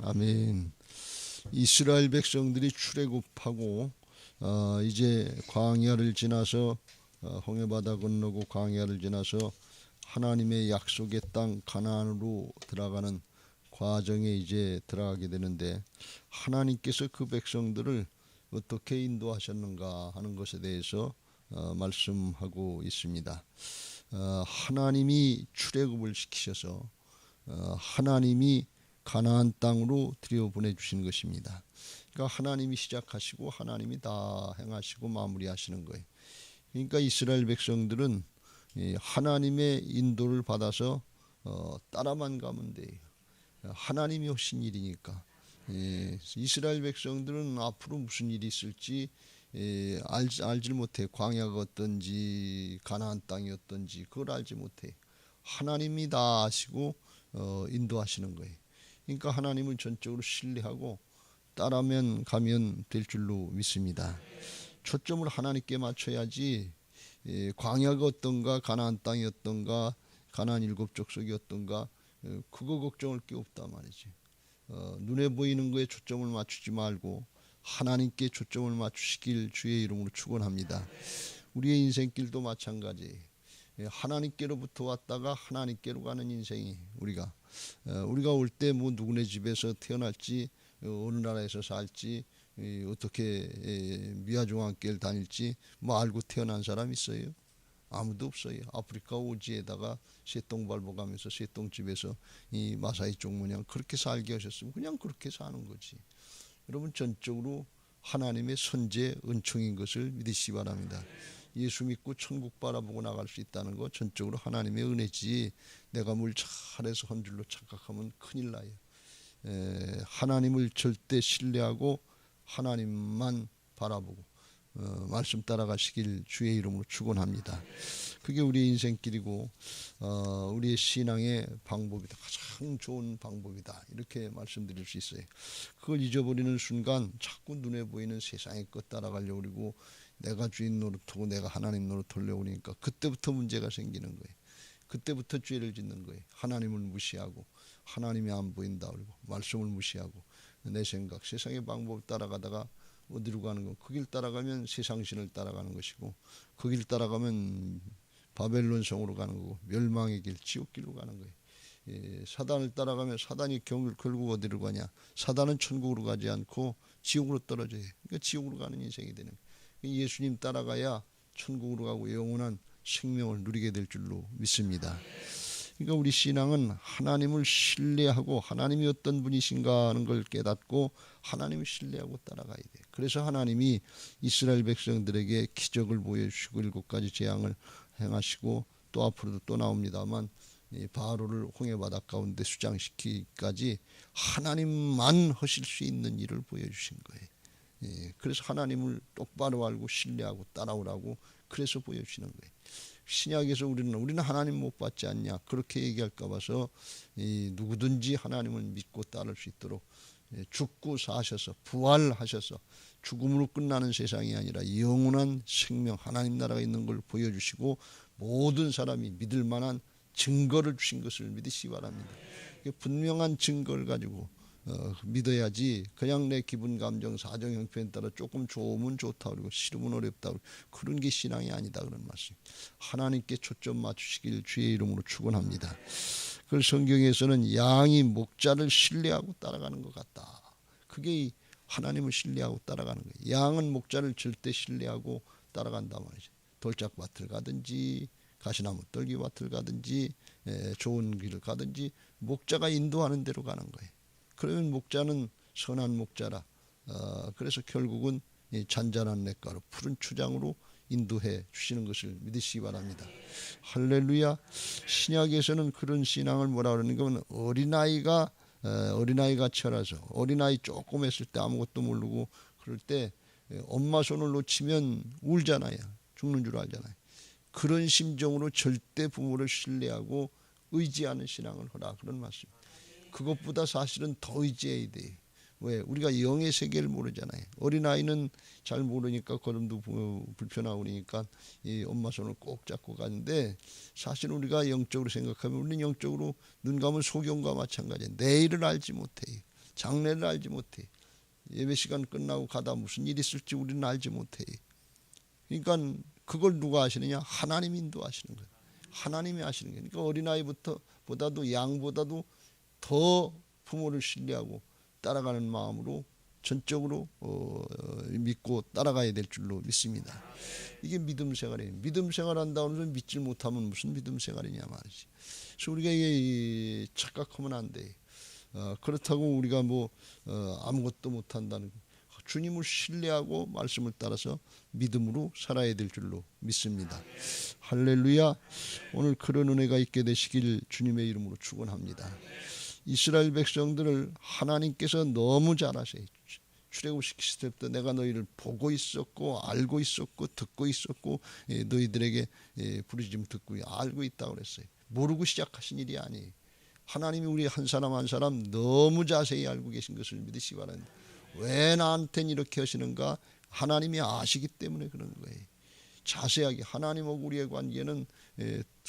아멘. 이스라엘 백성들이 출애굽하고 이제 광야를 지나서 홍해바다 건너고 광야를 지나서 하나님의 약속의 땅 가나안으로 들어가는 과정에 이제 들어가게 되는데, 하나님께서 그 백성들을 어떻게 인도하셨는가 하는 것에 대해서 말씀하고 있습니다. 하나님이 출애굽을 시키셔서 하나님이 가나안 땅으로 들여보내 주신 것입니다. 그러니까 하나님이 시작하시고 하나님이 다 행하시고 마무리하시는 거예요. 그러니까 이스라엘 백성들은 하나님의 인도를 받아서 따라만 가면 돼요. 하나님이 하신 일이니까. 이스라엘 백성들은 앞으로 무슨 일이 있을지 알지 못해. 광야가 어떤지 가나안 땅이 어떤지 그걸 알지 못해. 하나님이 다 아시고 인도하시는 거예요. 그러니까 하나님을 전적으로 신뢰하고 따라면 가면 될 줄로 믿습니다. 초점을 하나님께 맞춰야지 광야가 어떤가 가나안 땅이 어떤가 가나안 일곱 족속이 어떤가 그거 걱정할 게 없단 말이지. 눈에 보이는 거에 초점을 맞추지 말고 하나님께 초점을 맞추시길 주의 이름으로 축원합니다. 우리의 인생길도 마찬가지. 하나님께로부터 왔다가 하나님께로 가는 인생이 우리가 올 때 뭐 누구네 집에서 태어날지 어느 나라에서 살지 어떻게 미아중앙교회를 다닐지 뭐 알고 태어난 사람 있어요? 아무도 없어요. 아프리카 오지에다가 쇠똥 밟아가면서 쇠똥집에서 이 마사이 쪽 모양 그렇게 살게 하셨으면 그냥 그렇게 사는 거지. 여러분 전적으로 하나님의 선제 은총인 것을 믿으시기 바랍니다. 예수 믿고 천국 바라보고 나갈 수 있다는 거 전적으로 하나님의 은혜지, 내가 뭘 잘해서 한 줄로 착각하면 큰일 나요. 하나님을 절대 신뢰하고 하나님만 바라보고 말씀 따라가시길 주의 이름으로 축원합니다. 그게 우리의 인생길이고 우리의 신앙의 방법이다. 가장 좋은 방법이다. 이렇게 말씀드릴 수 있어요. 그걸 잊어버리는 순간 자꾸 눈에 보이는 세상의 것 따라가려고 그러고 내가 주인 노릇하고 내가 하나님 노릇하려고 그러니까 그때부터 문제가 생기는 거예요. 그때부터 죄를 짓는 거예요. 하나님을 무시하고 하나님이 안 보인다 그러고 말씀을 무시하고 내 생각 세상의 방법을 따라가다가 어디로 가는 거? 그 길 따라가면 세상신을 따라가는 것이고 그 길 따라가면 바벨론 성으로 가는 거고 멸망의 길 지옥길로 가는 거예요. 사단을 따라가면 사단이 결국 어디로 가냐? 사단은 천국으로 가지 않고 지옥으로 떨어져요. 그러니까 지옥으로 가는 인생이 되는 거예요. 예수님 따라가야 천국으로 가고 영원한 생명을 누리게 될 줄로 믿습니다. 그러니까 우리 신앙은 하나님을 신뢰하고 하나님이 어떤 분이신가 하는 걸 깨닫고 하나님을 신뢰하고 따라가야 돼. 그래서 하나님이 이스라엘 백성들에게 기적을 보여주시고 7가지 재앙을 행하시고 또 앞으로도 또 나옵니다만 바로를 홍해바다 가운데 수장시키기까지 하나님만 하실 수 있는 일을 보여주신 거예요. 그래서 하나님을 똑바로 알고 신뢰하고 따라오라고 그래서 보여주시는 거예요. 신약에서 우리는 하나님 못 받지 않냐 그렇게 얘기할까 봐서 누구든지 하나님을 믿고 따를 수 있도록 죽고 사셔서 부활하셔서 죽음으로 끝나는 세상이 아니라 영원한 생명 하나님 나라가 있는 걸 보여주시고 모든 사람이 믿을 만한 증거를 주신 것을 믿으시기 바랍니다. 분명한 증거를 가지고 믿어야지 그냥 내 기분 감정 사정 형편에 따라 조금 좋으면 좋다 그러고 싫으면 어렵다 그러고 그런 게 신앙이 아니다 그런 말씀. 하나님께 초점 맞추시길 주의 이름으로 축원합니다. 그 성경에서는 양이 목자를 신뢰하고 따라가는 것 같다. 그게 하나님을 신뢰하고 따라가는 거예요. 양은 목자를 절대 신뢰하고 따라간단 말이죠. 돌짝밭을 가든지 가시나무 떨기밭을 가든지 좋은 길을 가든지 목자가 인도하는 대로 가는 거예요. 그러면 목자는 선한 목자라. 그래서 결국은 잔잔한 냇가로 푸른 추장으로 인도해 주시는 것을 믿으시기 바랍니다. 할렐루야. 신약에서는 그런 신앙을 뭐라 그러는 거면 어린아이가 철라서 어린아이 조금 했을 때 아무것도 모르고 그럴 때 엄마 손을 놓치면 울잖아요. 죽는 줄 알잖아요. 그런 심정으로 절대 부모를 신뢰하고 의지하는 신앙을 하라 그런 말씀. 그것보다 사실은 더 의지해야 돼. 왜? 우리가 영의 세계를 모르잖아요. 어린아이는 잘 모르니까 걸음도 불편하고 그러니까 이 엄마 손을 꼭 잡고 가는데 사실 우리가 영적으로 생각하면 우리는 영적으로 눈 감은 소경과 마찬가지예요. 내일을 알지 못해요. 장례를 알지 못해. 예배 시간 끝나고 가다 무슨 일이 있을지 우리는 알지 못해. 그러니까 그걸 누가 하시느냐? 하나님이 인도하시는 거예요. 하나님이 하시는 거예요. 그러니까 어린아이부터 보다도 양보다도 더 부모를 신뢰하고 따라가는 마음으로 전적으로 믿고 따라가야 될 줄로 믿습니다. 이게 믿음 생활이에요. 믿음 생활한다고 해서 믿질 못하면 무슨 믿음 생활이냐 말이지. 그래서 우리가 이게 착각하면 안 돼. 그렇다고 우리가 아무것도 못한다는 거. 주님을 신뢰하고 말씀을 따라서 믿음으로 살아야 될 줄로 믿습니다. 할렐루야. 오늘 그런 은혜가 있게 되시길 주님의 이름으로 축원합니다. 이스라엘 백성들을 하나님께서 너무 잘 아세요. 출애굽시키실 때부터 내가 너희를 보고 있었고 알고 있었고 듣고 있었고 너희들에게 부르짖음 듣고 알고 있다고 그랬어요. 모르고 시작하신 일이 아니에요. 하나님이 우리 한 사람 한 사람 너무 자세히 알고 계신 것을 믿으시기 바랍니다. 왜 나한테는 이렇게 하시는가? 하나님이 아시기 때문에 그런 거예요. 자세하게 하나님하고 우리의 관계는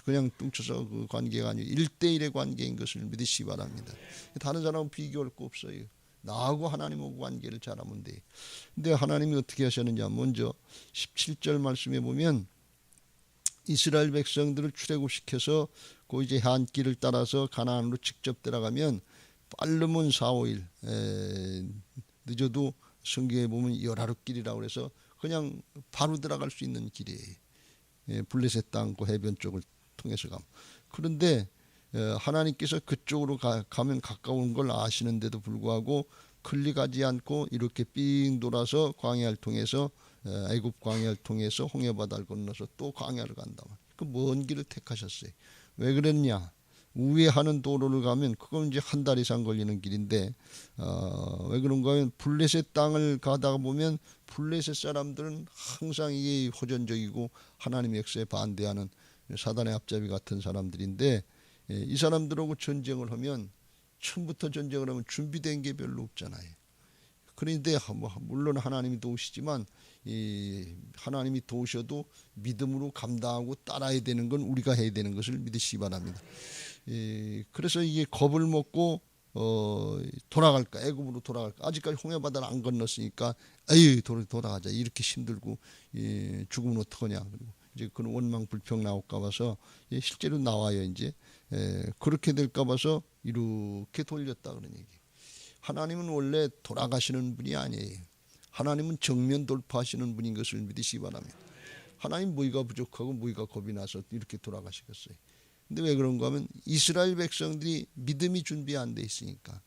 그냥 뚱쳐서 그 관계가 아니고 1대1의 관계인 것을 믿으시기 바랍니다. 다른 사람은 비교할 거 없어요. 나하고 하나님하고 관계를 잘하면 돼. 근데 하나님이 어떻게 하셨느냐? 먼저 17절 말씀에 보면 이스라엘 백성들을 출애굽시켜서 그 이제 한길을 따라서 가나안으로 직접 들어가면 빠르면 4, 5일 늦어도 성경에 보면 열하루길이라고 해서 그냥 바로 들어갈 수 있는 길이에요. 블레셋 땅 그 해변 쪽을 통해서 가면. 그런데 하나님께서 그쪽으로 가면 가까운 걸 아시는데도 불구하고 클릭하지 않고 이렇게 삥 돌아서 광야를 통해서 애굽 광야를 통해서 홍해바다를 건너서 또 광야를 간다. 그 먼 길을 택하셨어요. 왜 그랬냐? 우회하는 도로를 가면 그건 이제 한 달 이상 걸리는 길인데 왜 그런가 하면 블레셋 땅을 가다가 보면 블레셋 사람들은 항상 이게 호전적이고 하나님의 역사에 반대하는 사단의 앞잡이 같은 사람들인데 이 사람들하고 전쟁을 하면 처음부터 전쟁을 하면 준비된 게 별로 없잖아요. 그런데 물론 하나님이 도우시지만 하나님이 도우셔도 믿음으로 감당하고 따라야 되는 건 우리가 해야 되는 것을 믿으시기 바랍니다. 그래서 이게 겁을 먹고 돌아갈까, 애굽으로 돌아갈까. 아직까지 홍해바다를 안 건넜으니까 에이 돌아가자 이렇게 힘들고 죽으면 어떡하냐. 그리고 이제 그런 원망 불평 나올까 봐서 실제로 나와요. 이제 그렇게 될까 봐서 이렇게 돌렸다 그런 얘기. 하나님은 원래 돌아가시는 분이 아니에요. 하나님은 정면 돌파하시는 분인 것을 믿으시기 바랍니다. 하나님 뭐가 부족하고 뭐가 겁이 나서 이렇게 돌아가시겠어요. 근데 왜 그런가 하면 이스라엘 백성들이 믿음이 준비 안 돼 있으니까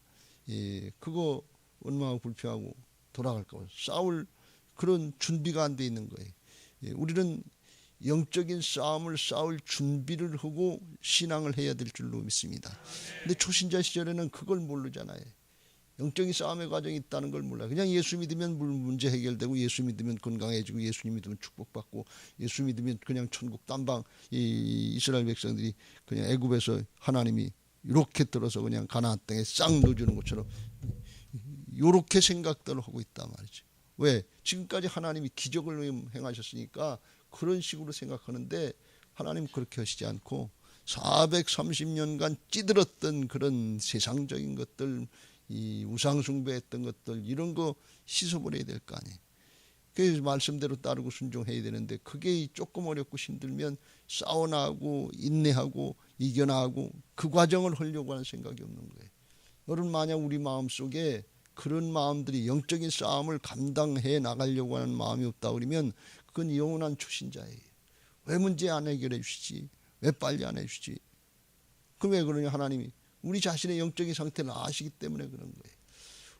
그거 원망하고 불평하고 돌아갈까 봐 싸울 그런 준비가 안 돼 있는 거예요. 우리는 영적인 싸움을 싸울 준비를 하고 신앙을 해야 될 줄로 믿습니다. 근데 초신자 시절에는 그걸 모르잖아요. 영적인 싸움의 과정이 있다는 걸 몰라요. 그냥 예수 믿으면 문제 해결되고 예수 믿으면 건강해지고 예수 믿으면 축복받고 예수 믿으면 그냥 천국 딴방. 이스라엘 백성들이 그냥 애굽에서 하나님이 이렇게 들어서 그냥 가나안 땅에 싹 넣어주는 것처럼 이렇게 생각들을 하고 있단 말이죠. 왜? 지금까지 하나님이 기적을 행하셨으니까 그런 식으로 생각하는데 하나님 그렇게 하시지 않고 430년간 찌들었던 그런 세상적인 것들 이 우상 숭배했던 것들 이런 거 씻어버려야 될 거 아니에요. 그 말씀대로 따르고 순종해야 되는데 그게 조금 어렵고 힘들면 싸워나가고 인내하고 이겨나가고 그 과정을 하려고 하는 생각이 없는 거예요. 여러분 만약 우리 마음속에 그런 마음들이 영적인 싸움을 감당해 나가려고 하는 마음이 없다 그러면 그건 영원한 초신자예요. 왜 문제 안 해결해 주시지? 왜 빨리 안 해주시지? 그럼 왜 그러냐? 하나님이 우리 자신의 영적인 상태를 아시기 때문에 그런 거예요.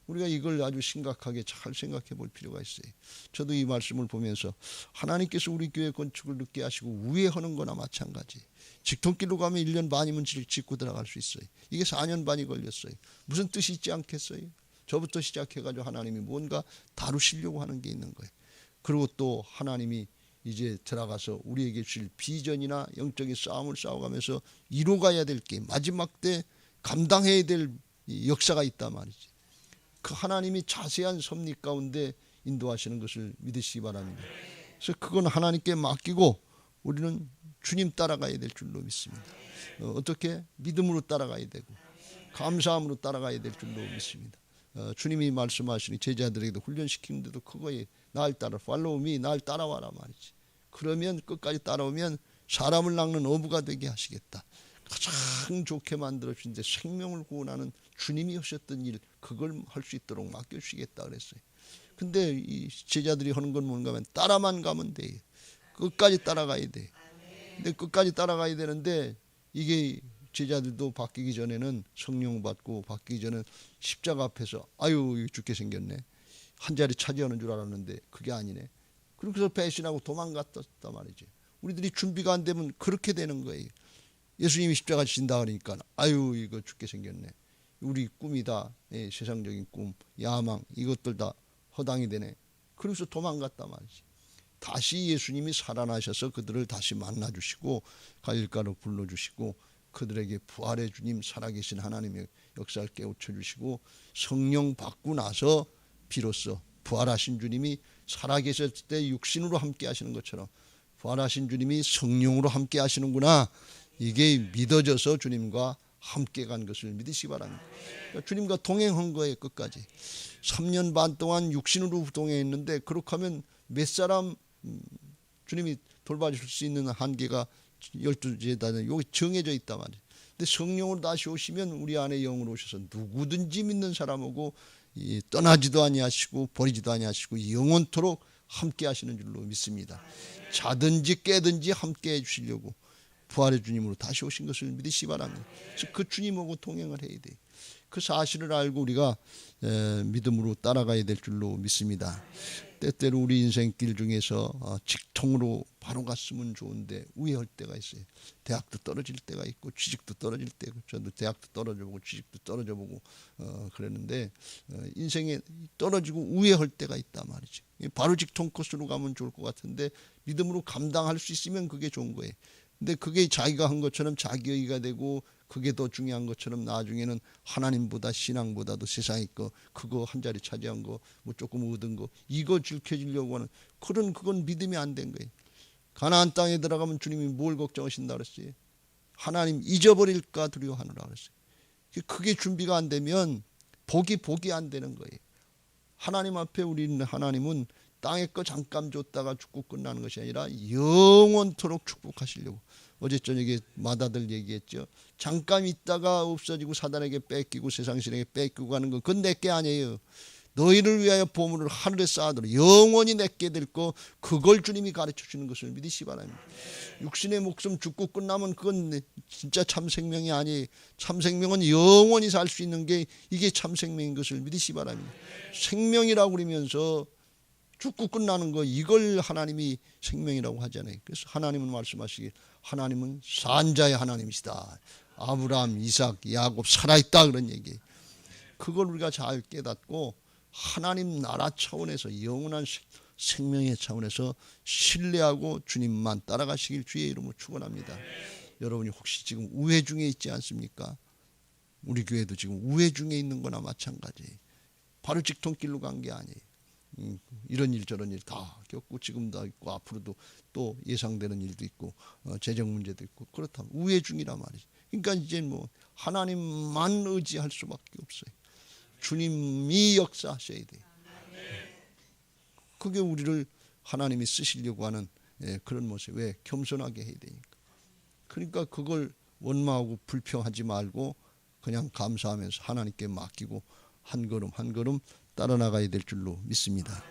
우리가 이걸 아주 심각하게 잘 생각해 볼 필요가 있어요. 저도 이 말씀을 보면서 하나님께서 우리 교회 건축을 늦게 하시고 우회하는 거나 마찬가지. 직통길로 가면 1년 반이면 짓고 들어갈 수 있어요. 이게 4년 반이 걸렸어요. 무슨 뜻이 있지 않겠어요? 저부터 시작해가지고 하나님이 뭔가 다루시려고 하는 게 있는 거예요. 그리고 또 하나님이 이제 들어가서 우리에게 주실 비전이나 영적인 싸움을 싸워가면서 이루어가야 될 게 마지막 때 감당해야 될 역사가 있단 말이지. 그 하나님이 자세한 섭리 가운데 인도하시는 것을 믿으시기 바랍니다. 그래서 그건 하나님께 맡기고 우리는 주님 따라가야 될 줄로 믿습니다. 어떻게? 믿음으로 따라가야 되고 감사함으로 따라가야 될 줄로 믿습니다. 주님이 말씀하시니 제자들에게도 훈련시키는데도 그거에 날 따라 팔로우 미, 날 따라와라 말이지. 그러면 끝까지 따라오면 사람을 낚는 어부가 되게 하시겠다. 가장 좋게 만들어 주신데 생명을 구원하는 주님이 하셨던 일, 그걸 할 수 있도록 맡겨주시겠다 그랬어요. 근데 이 제자들이 하는 건 뭔가 하면 따라만 가면 돼. 끝까지 따라가야 돼. 근데 끝까지 따라가야 되는데 이게 제자들도 바뀌기 전에는 성령 받고 바뀌기 전에 십자가 앞에서 아유 죽게 생겼네. 한 자리 차지하는 줄 알았는데 그게 아니네. 그래서 배신하고 도망갔단 말이지. 우리들이 준비가 안 되면 그렇게 되는 거예요. 예수님이 십자가 지신다 그러니까 아유 이거 죽게 생겼네. 우리 꿈이다. 예, 세상적인 꿈, 야망 이것들 다 허당이 되네. 그래서 도망갔단 말이지. 다시 예수님이 살아나셔서 그들을 다시 만나주시고 갈릴가로 불러주시고 그들에게 부활의 주님 살아계신 하나님의 역사를 깨우쳐주시고 성령 받고 나서 비로소 부활하신 주님이 살아계실 때 육신으로 함께 하시는 것처럼 부활하신 주님이 성령으로 함께 하시는구나. 이게 믿어져서 주님과 함께 간 것을 믿으시기 바랍니다. 그러니까 주님과 동행한 거예요. 끝까지 3년 반 동안 육신으로 동행했는데 그렇게 하면 몇 사람 주님이 돌봐줄 수 있는 한계가 12제단은 여기 정해져 있단 말이에요. 근데 성령으로 다시 오시면 우리 안에 영으로 오셔서 누구든지 믿는 사람하고 떠나지도 아니하시고 버리지도 아니하시고 영원토록 함께 하시는 줄로 믿습니다. 자든지 깨든지 함께 해주시려고 부활의 주님으로 다시 오신 것을 믿으시기 바랍니다. 그래서 그 주님하고 동행을 해야 돼요. 그 사실을 알고 우리가 믿음으로 따라가야 될 줄로 믿습니다. 때때로 우리 인생길 중에서 직통으로 바로 갔으면 좋은데 우회할 때가 있어요. 대학도 떨어질 때가 있고 취직도 떨어질 때, 저도 대학도 떨어져보고 취직도 떨어져보고 그랬는데 인생에 떨어지고 우회할 때가 있단 말이죠. 바로 직통 코스로 가면 좋을 것 같은데 믿음으로 감당할 수 있으면 그게 좋은 거예요. 근데 그게 자기가 한 것처럼 자기의가 되고 그게 더 중요한 것처럼 나중에는 하나님보다 신앙보다도 세상의 거 그거 한 자리 차지한 거 뭐 조금 얻은 거 이거 즐겨지려고 하는 그건 믿음이 안 된 거예요. 가나안 땅에 들어가면 주님이 뭘 걱정하신다 그랬어요? 하나님 잊어버릴까 두려워하느라 그랬어요. 그게 준비가 안 되면 복이 안 되는 거예요. 하나님 앞에 우리는 하나님은 땅의 거 잠깐 줬다가 죽고 끝나는 것이 아니라 영원토록 축복하시려고. 어제 저녁에 마다들 얘기했죠. 잠깐 있다가 없어지고 사단에게 뺏기고 세상 신에게 뺏기고 가는 건 그건 내게 아니에요. 너희를 위하여 보물을 하늘에 쌓아두라. 영원히 내게 될 거 그걸 주님이 가르쳐 주는 것을 믿으시기 바랍니다. 육신의 목숨 죽고 끝나면 그건 진짜 참 생명이 아니에요. 참 생명은 영원히 살 수 있는 게 이게 참 생명인 것을 믿으시기 바랍니다. 생명이라고 그러면서 죽고 끝나는 거 이걸 하나님이 생명이라고 하잖아요. 그래서 하나님은 말씀하시길 하나님은 산자의 하나님이시다. 아브라함, 이삭, 야곱 살아있다 그런 얘기예요. 그걸 우리가 잘 깨닫고 하나님 나라 차원에서 영원한 생명의 차원에서 신뢰하고 주님만 따라가시길 주의 이름으로 축원합니다. 여러분이 혹시 지금 우회 중에 있지 않습니까? 우리 교회도 지금 우회 중에 있는 거나 마찬가지예요. 바로 직통길로 간 게 아니에요. 이런 일 저런 일 다 겪고 지금도 있고 앞으로도 또 예상되는 일도 있고 재정 문제도 있고 그렇다면 우회 중이란 말이죠. 그러니까 이제 뭐 하나님만 의지할 수밖에 없어요. 주님이 역사하셔야 돼요. 그게 우리를 하나님이 쓰시려고 하는 그런 모습. 왜? 겸손하게 해야 되니까. 그러니까 그걸 원망하고 불평하지 말고 그냥 감사하면서 하나님께 맡기고 한 걸음 한 걸음 따라 나가야 될 줄로 믿습니다.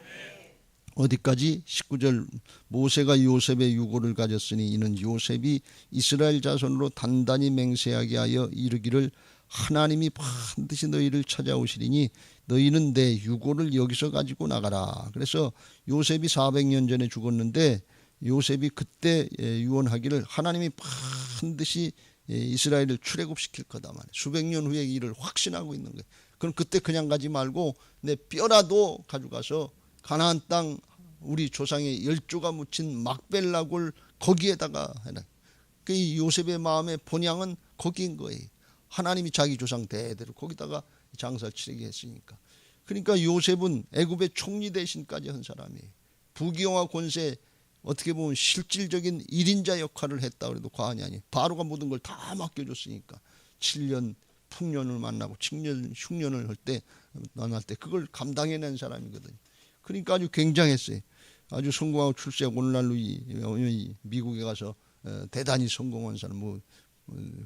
어디까지? 19절 모세가 요셉의 유고를 가졌으니 이는 요셉이 이스라엘 자손으로 단단히 맹세하게 하여 이르기를 하나님이 반드시 너희를 찾아오시리니 너희는 내 유고를 여기서 가지고 나가라. 그래서 요셉이 400년 전에 죽었는데 요셉이 그때 유언하기를 하나님이 반드시 이스라엘을 출애굽시킬 거다 말이에요. 수백 년 후에 일을 확신하고 있는 거예요. 그럼 그때 그냥 가지 말고 내 뼈라도 가져가서 가나안 땅 우리 조상의 열조가 묻힌 막벨라골 거기에다가 해라. 그 요셉의 마음의 본향은 거기인 거예요. 하나님이 자기 조상 대대로 거기다가 장사를 치르게 했으니까. 그러니까 요셉은 애굽의 총리 대신까지 한 사람이에요. 부귀영화 권세 어떻게 보면 실질적인 1인자 역할을 했다 그래도 과언이 아니에요. 바로가 모든 걸 다 맡겨줬으니까 7년 풍년을 만나고 흉년을 할 때 만날 때 그걸 감당해낸 사람이거든요. 그러니까 아주 굉장했어요. 아주 성공하고 출세하고 오늘날로 이 미국에 가서 대단히 성공한 사람, 뭐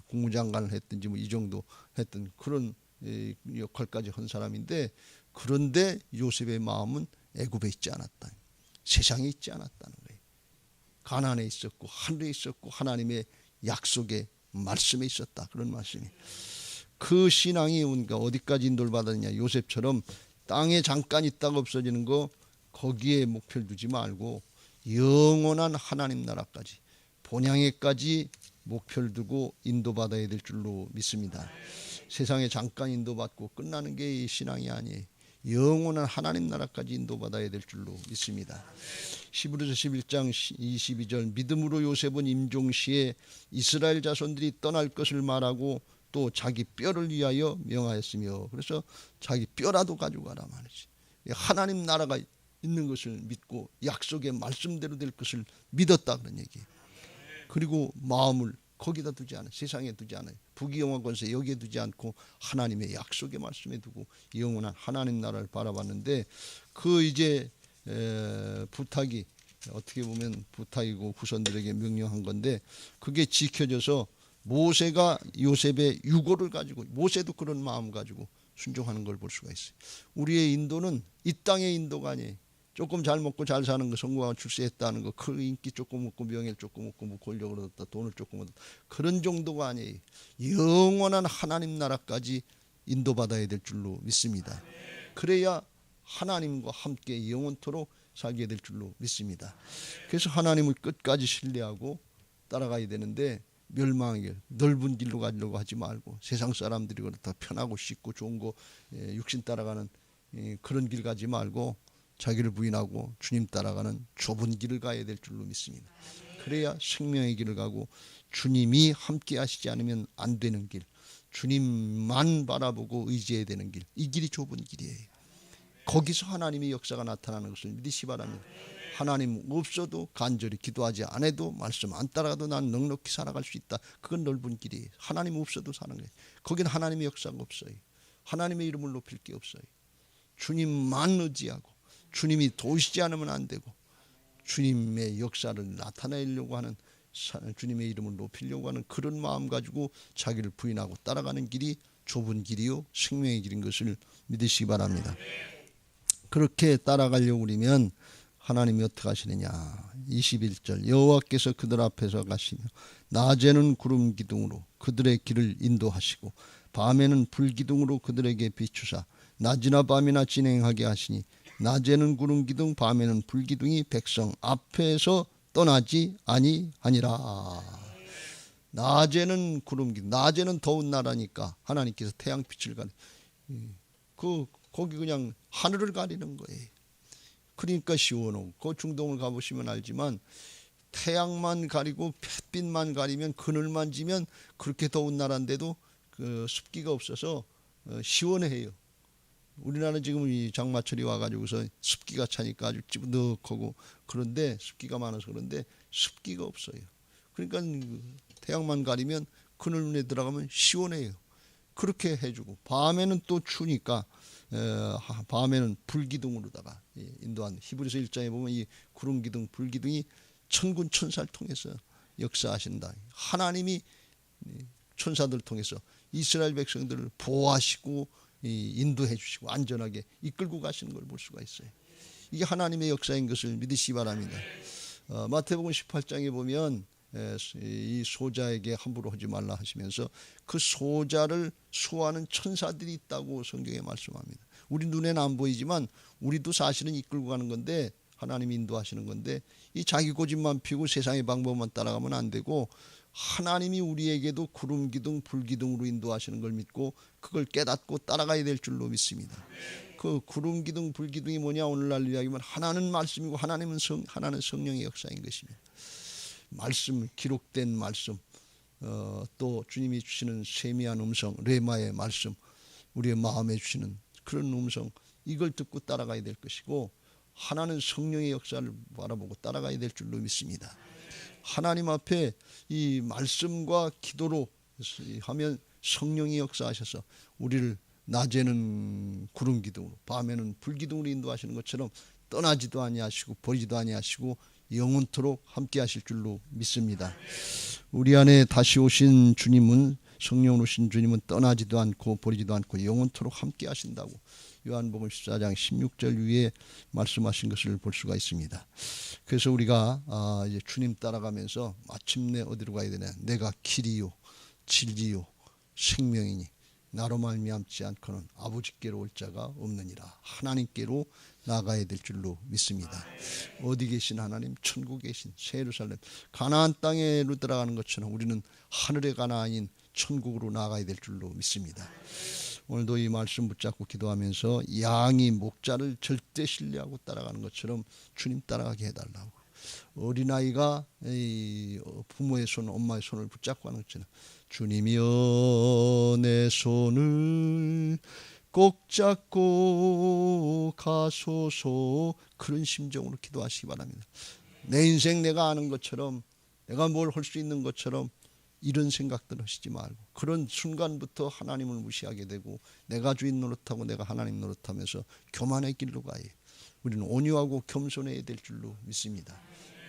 국무장관을 했든지 뭐 이 정도 했던 그런 역할까지 한 사람인데, 그런데 요셉의 마음은 애굽에 있지 않았다. 세상에 있지 않았다는 거예요. 가나안에 있었고 하늘에 있었고 하나님의 약속의 말씀에 있었다. 그런 말씀이. 그 신앙이 우리가 어디까지 인도를 받았느냐. 요셉처럼 땅에 잠깐 있다가 없어지는 거 거기에 목표를 두지 말고 영원한 하나님 나라까지 본향에까지 목표를 두고 인도받아야 될 줄로 믿습니다. 세상에 잠깐 인도받고 끝나는 게 신앙이 아니에요. 영원한 하나님 나라까지 인도받아야 될 줄로 믿습니다. 히브리서 11장 22절 믿음으로 요셉은 임종시에 이스라엘 자손들이 떠날 것을 말하고 또 자기 뼈를 위하여 명하였으며, 그래서 자기 뼈라도 가지고 가라 말이지. 하나님 나라가 있는 것을 믿고 약속의 말씀대로 될 것을 믿었다 그런 얘기예요. 그리고 마음을 거기다 두지 않아요. 세상에 두지 않아요. 부귀영화 권세 여기에 두지 않고 하나님의 약속의 말씀에 두고 영원한 하나님 나라를 바라봤는데, 그 이제 부탁이 어떻게 보면 부탁이고 후손들에게 명령한 건데, 그게 지켜져서 모세가 요셉의 유고를 가지고, 모세도 그런 마음 가지고 순종하는 걸 볼 수가 있어요. 우리의 인도는 이 땅의 인도가 아니에요. 조금 잘 먹고 잘 사는 거, 성공하고 출세했다는 거, 그 인기 조금 얻고 명예를 조금 얻고 뭐 권력을 얻었다, 돈을 조금 얻었다, 그런 정도가 아니에요. 영원한 하나님 나라까지 인도받아야 될 줄로 믿습니다. 그래야 하나님과 함께 영원토록 살게 될 줄로 믿습니다. 그래서 하나님을 끝까지 신뢰하고 따라가야 되는데, 멸망의 넓은 길로 가려고 하지 말고 세상 사람들이 그렇다 편하고 쉽고 좋은 거 육신 따라가는 그런 길 가지 말고 자기를 부인하고 주님 따라가는 좁은 길을 가야 될 줄로 믿습니다. 그래야 생명의 길을 가고 주님이 함께 하시지 않으면 안 되는 길, 주님만 바라보고 의지해야 되는 길, 이 길이 좁은 길이에요. 거기서 하나님의 역사가 나타나는 것을 믿으시 바랍니다. 하나님 없어도 간절히 기도하지 않아도 말씀 안 따라가도 난 넉넉히 살아갈 수 있다. 그건 넓은 길이에요. 하나님 없어도 사는 거예요. 거기는 하나님의 역사가 없어요. 하나님의 이름을 높일 게 없어요. 주님만 의지하고 주님이 도우시지 않으면 안 되고 주님의 역사를 나타내려고 하는, 주님의 이름을 높이려고 하는 그런 마음 가지고 자기를 부인하고 따라가는 길이 좁은 길이요 생명의 길인 것을 믿으시기 바랍니다. 그렇게 따라가려고 그러면 하나님이 어떻게 하시느냐. 21절 여호와께서 그들 앞에서 가시며 낮에는 구름 기둥으로 그들의 길을 인도하시고 밤에는 불 기둥으로 그들에게 비추사 낮이나 밤이나 진행하게 하시니 낮에는 구름 기둥 밤에는 불 기둥이 백성 앞에서 떠나지 아니하니라. 낮에는 구름 기둥, 낮에는 더운 나라니까 하나님께서 태양빛을 가리, 거기 그냥 하늘을 가리는 거예요. 그러니까 시원하고, 그 중동을 가보시면 알지만 태양만 가리고 햇빛만 가리면 그늘만 지면 그렇게 더운 나라인데도 그 습기가 없어서 시원해요. 우리나라는 지금 이 장마철이 와가지고서 습기가 차니까 아주 찌부득하고 그런데 습기가 많아서 그런데 습기가 없어요. 그러니까 태양만 가리면 그늘에 들어가면 시원해요. 그렇게 해주고 밤에는 또 추우니까 밤에는 불기둥으로다가 인도한, 히브리서 1장에 보면 이 구름기둥 불기둥이 천군 천사를 통해서 역사하신다. 하나님이 천사들을 통해서 이스라엘 백성들을 보호하시고 인도해 주시고 안전하게 이끌고 가시는 걸 볼 수가 있어요. 이게 하나님의 역사인 것을 믿으시기 바랍니다. 마태복음 18장에 보면 이 소자에게 함부로 하지 말라 하시면서 그 소자를 수호하는 천사들이 있다고 성경에 말씀합니다. 우리 눈에는 안 보이지만 우리도 사실은 이끌고 가는 건데, 하나님이 인도하시는 건데, 이 자기 고집만 피우고 세상의 방법만 따라가면 안 되고 하나님이 우리에게도 구름 기둥 불 기둥으로 인도하시는 걸 믿고 그걸 깨닫고 따라가야 될 줄로 믿습니다. 그 구름 기둥 불 기둥이 뭐냐, 오늘날 이야기면 하나는 말씀이고 하나는 성령의 역사인 것입니다. 말씀, 기록된 말씀, 또 주님이 주시는 세미한 음성, 레마의 말씀, 우리의 마음에 주시는 그런 음성, 이걸 듣고 따라가야 될 것이고, 하나는 성령의 역사를 바라보고 따라가야 될 줄로 믿습니다. 하나님 앞에 이 말씀과 기도로 하면 성령이 역사하셔서 우리를 낮에는 구름 기둥으로 밤에는 불 기둥으로 인도하시는 것처럼 떠나지도 아니하시고 버리지도 아니하시고 영원토록 함께 하실 줄로 믿습니다. 우리 안에 다시 오신 주님은, 성령으로 오신 주님은 떠나지도 않고 버리지도 않고 영원토록 함께 하신다고 요한복음 14장 16절 위에 말씀하신 것을 볼 수가 있습니다. 그래서 우리가 이제 주님 따라가면서 마침내 어디로 가야 되냐? 내가 길이요 진리요 생명이니 나로 말미암지 않고는 아버지께로 올 자가 없느니라. 하나님께로 나가야 될 줄로 믿습니다. 어디 계신 하나님? 천국에 계신 새 예루살렘 가나안 땅에로 들어가는 것처럼 우리는 하늘의 가나안인 천국으로 나가야 될 줄로 믿습니다. 오늘도 이 말씀 붙잡고 기도하면서 양이 목자를 절대 신뢰하고 따라가는 것처럼 주님 따라가게 해달라고. 어린아이가 부모의 손, 엄마의 손을 붙잡고 하는 것처럼 주님이여 내 손을 꼭 잡고 가소서, 그런 심정으로 기도하시기 바랍니다. 내 인생 내가 아는 것처럼, 내가 뭘 할 수 있는 것처럼 이런 생각들 하시지 말고, 그런 순간부터 하나님을 무시하게 되고 내가 주인 노릇하고 내가 하나님 노릇하면서 교만의 길로 가요. 우리는 온유하고 겸손해야 될 줄로 믿습니다.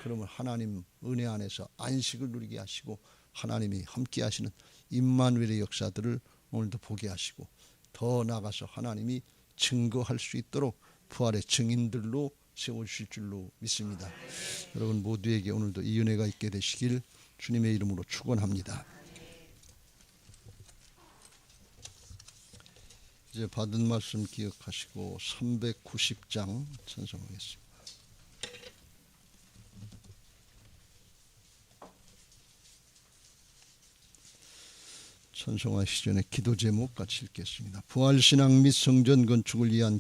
그러면 하나님 은혜 안에서 안식을 누리게 하시고 하나님이 함께 하시는 임마누엘의 역사들을 오늘도 보게 하시고, 더 나아가서 하나님이 증거할 수 있도록 부활의 증인들로 세워주실 줄로 믿습니다. 여러분 모두에게 오늘도 이 은혜가 있게 되시길 주님의 이름으로 축원합니다. 이제 받은 말씀 기억하시고 390장 찬송하겠습니다. 찬송하시기 전에 기도 제목 같이 읽겠습니다. 부활신앙 및 성전 건축을 위한